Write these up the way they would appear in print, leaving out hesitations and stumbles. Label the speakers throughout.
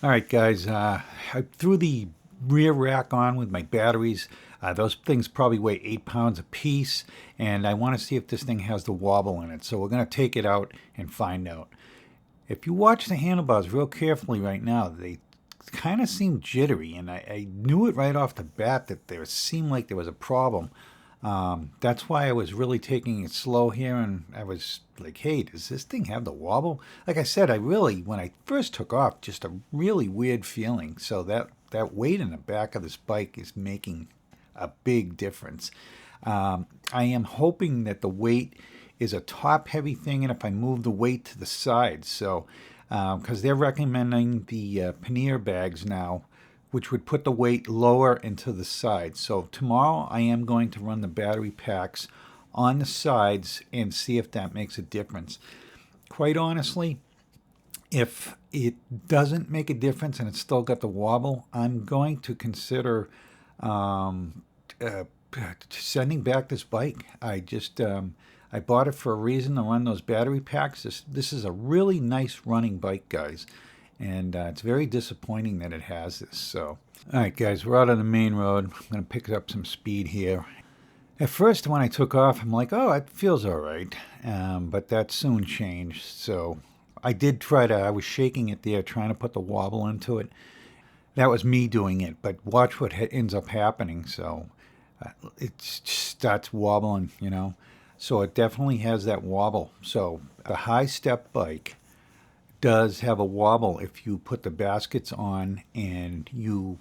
Speaker 1: All right, guys, I threw the rear rack on with my batteries. Those things probably weigh 8 pounds a piece, and I want to see if this thing has the wobble in it. So we're going to take it out and find out. If you watch the handlebars real carefully right now, they kind of seem jittery, and I knew it right off the bat that there seemed like there was a problem. That's why I was really taking it slow here, and I was like, hey, does this thing have the wobble? Like I said, when I first took off, just a really weird feeling. So that weight in the back of this bike is making a big difference. I am hoping that the weight is a top heavy thing, and if I move the weight to the sides, so because they're recommending the pannier bags now, which would put the weight lower into the sides. So tomorrow I am going to run the battery packs on the sides and see if that makes a difference. Quite honestly, if it doesn't make a difference and it's still got the wobble, I'm going to consider um, uh, sending back this bike. I bought it for a reason to run those battery packs. This is a really nice running bike, guys, and it's very disappointing that it has this. So, all right, guys, we're out on the main road. I'm going to pick up some speed here. At first, when I took off, I'm like, oh, it feels all right, but that soon changed. So I was shaking it there, trying to put the wobble into it. That was me doing it, but watch what ends up happening. So it just starts wobbling. So it definitely has that wobble. So the high step bike does have a wobble if you put the baskets on and you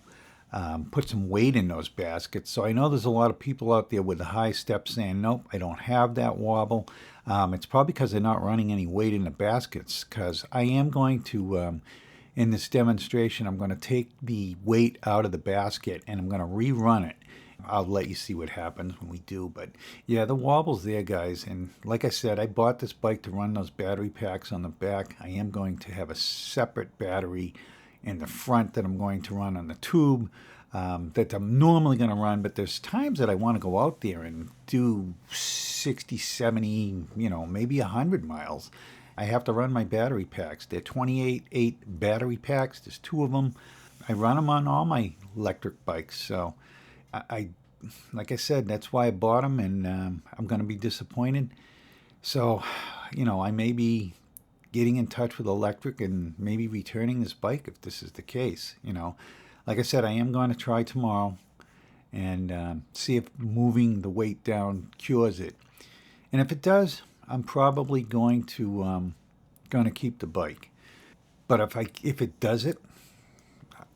Speaker 1: put some weight in those baskets. So I know there's a lot of people out there with the high step saying, nope, I don't have that wobble. It's probably because they're not running any weight in the baskets, because I am going to, in this demonstration, I'm going to take the weight out of the basket and I'm going to rerun it. I'll let you see what happens when we do. But yeah, the wobble's there, guys. And like I said, I bought this bike to run those battery packs on the back. I am going to have a separate battery in the front that I'm going to run on the tube that I'm normally going to run. But there's times that I want to go out there and do 60, 70, maybe 100 miles. I have to run my battery packs. They're 28/8 battery packs. There's two of them. I run them on all my electric bikes. So I like I said, that's why I bought them, and I'm going to be disappointed. So, I may be getting in touch with Lectric and maybe returning this bike if this is the case. Like I said, I am going to try tomorrow and see if moving the weight down cures it. And if it does, I'm probably going to keep the bike. But if it does it,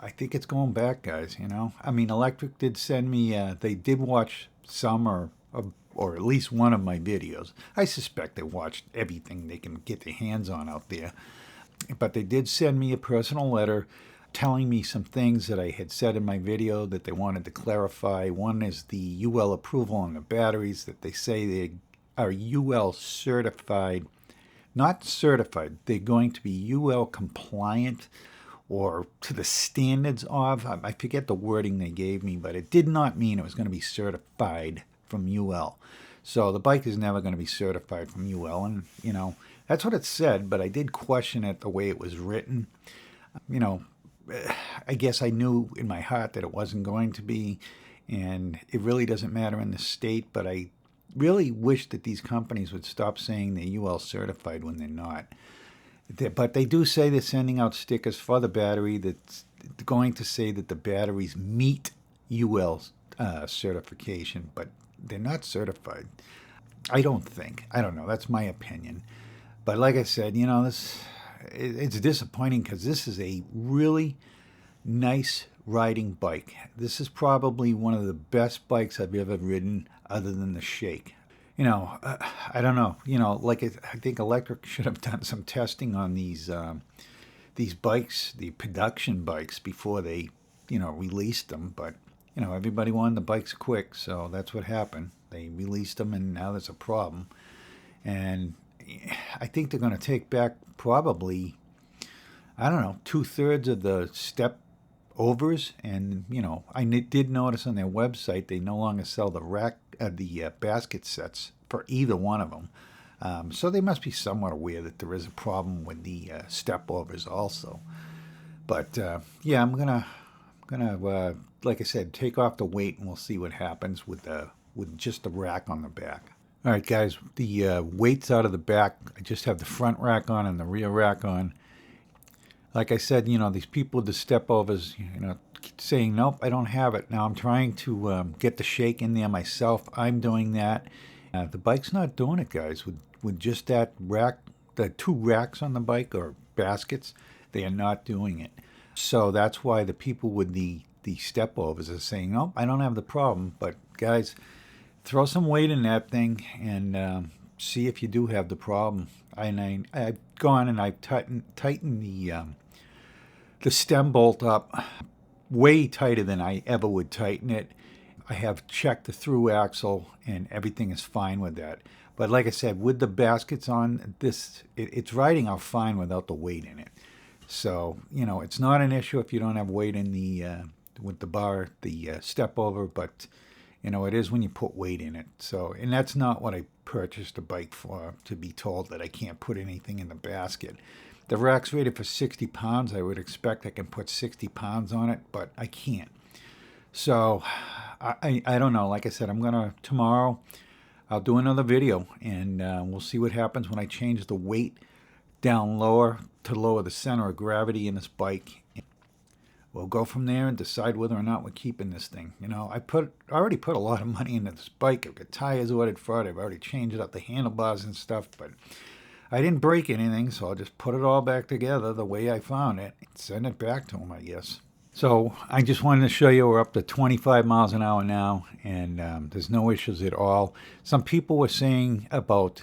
Speaker 1: I think it's going back, guys. I mean, Electric did send me. They did watch some or at least one of my videos. I suspect they watched everything they can get their hands on out there. But they did send me a personal letter telling me some things that I had said in my video that they wanted to clarify. One is the UL approval on the batteries, that they say they are UL certified. Not certified. They're going to be UL compliant or to the standards of. I forget the wording they gave me, but it did not mean it was going to be certified from UL. So the bike is never going to be certified from UL. And, that's what it said, but I did question it the way it was written. You know, I guess I knew in my heart that it wasn't going to be, and it really doesn't matter in the state, but I really wish that these companies would stop saying they're UL certified when they're not. But they do say they're sending out stickers for the battery that's going to say that the batteries meet UL certification, but they're not certified. I don't think. I don't know. That's my opinion. But like I said, it's disappointing because this is a really nice riding bike. This is probably one of the best bikes I've ever ridden other than the Shake. I don't know. I think Electric should have done some testing on these bikes, the production bikes, before they, released them. But everybody wanted the bikes quick, so that's what happened. They released them, and now there's a problem. And I think they're going to take back probably, I don't know, 2/3 of the step overs. And I did notice on their website they no longer sell the basket sets for either one of them. So they must be somewhat aware that there is a problem with the step overs also. But yeah, I'm gonna like I said, take off the weight, and we'll see what happens with just the rack on the back. All right, guys, the weight's out of the back. I just have the front rack on and the rear rack on. Like I said, these people with the step overs, saying, nope, I don't have it. Now I'm trying to get the shake in there myself. I'm doing that. The bike's not doing it, guys. With just that rack, the 2 racks on the bike, or baskets, they are not doing it. So that's why the people with the step overs are saying, nope, I don't have the problem. But guys, throw some weight in that thing and see if you do have the problem. I've gone and I've tightened the stem bolt up way tighter than I ever would tighten it. I have checked the through axle and everything is fine with that. But like I said, with the baskets on, it's riding out fine without the weight in it. So, it's not an issue if you don't have weight in with the bar, the step over, but it is when you put weight in it. So, and that's not what I purchased a bike for, to be told that I can't put anything in the basket. The rack's rated for 60 pounds. I would expect I can put 60 pounds on it, but I can't. So, I don't know. Like I said, tomorrow, I'll do another video, and we'll see what happens when I change the weight down lower to lower the center of gravity in this bike. We'll go from there and decide whether or not we're keeping this thing. I already put a lot of money into this bike. I've got tires ordered for it. I've already changed out the handlebars and stuff, but I didn't break anything, so I'll just put it all back together the way I found it and send it back to them, I guess. So I just wanted to show you we're up to 25 miles an hour now, and there's no issues at all. Some people were saying about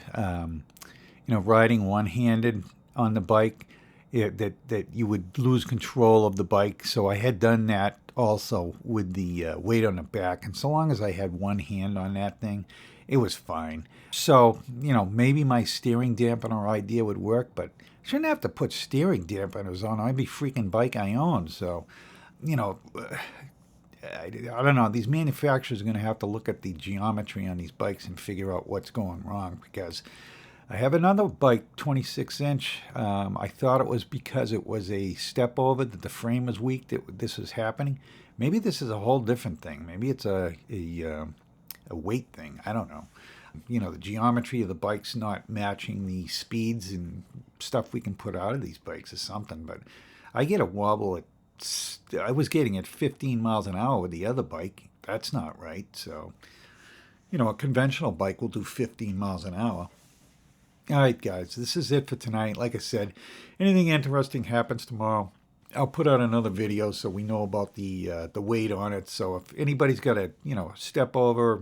Speaker 1: riding one-handed on the bike, that you would lose control of the bike. So I had done that also with the weight on the back, and so long as I had one hand on that thing, it was fine. So maybe my steering dampener idea would work, but I shouldn't have to put steering dampeners on every freaking bike I own. So I don't know. These manufacturers are going to have to look at the geometry on these bikes and figure out what's going wrong, because I have another bike, 26-inch. I thought it was because it was a step over that the frame was weak that this is happening. Maybe this is a whole different thing. Maybe it's a weight thing. I don't know. The geometry of the bike's not matching the speeds and stuff we can put out of these bikes or something. But I get a wobble I was getting at 15 miles an hour with the other bike. That's not right. So, a conventional bike will do 15 miles an hour. All right, guys, this is it for tonight. Like I said, anything interesting happens tomorrow, I'll put out another video so we know about the weight on it. So if anybody's got a step over,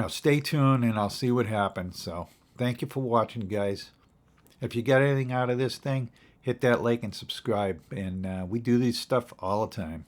Speaker 1: stay tuned and I'll see what happens. So thank you for watching, guys. If you got anything out of this thing, hit that like and subscribe. And we do this stuff all the time.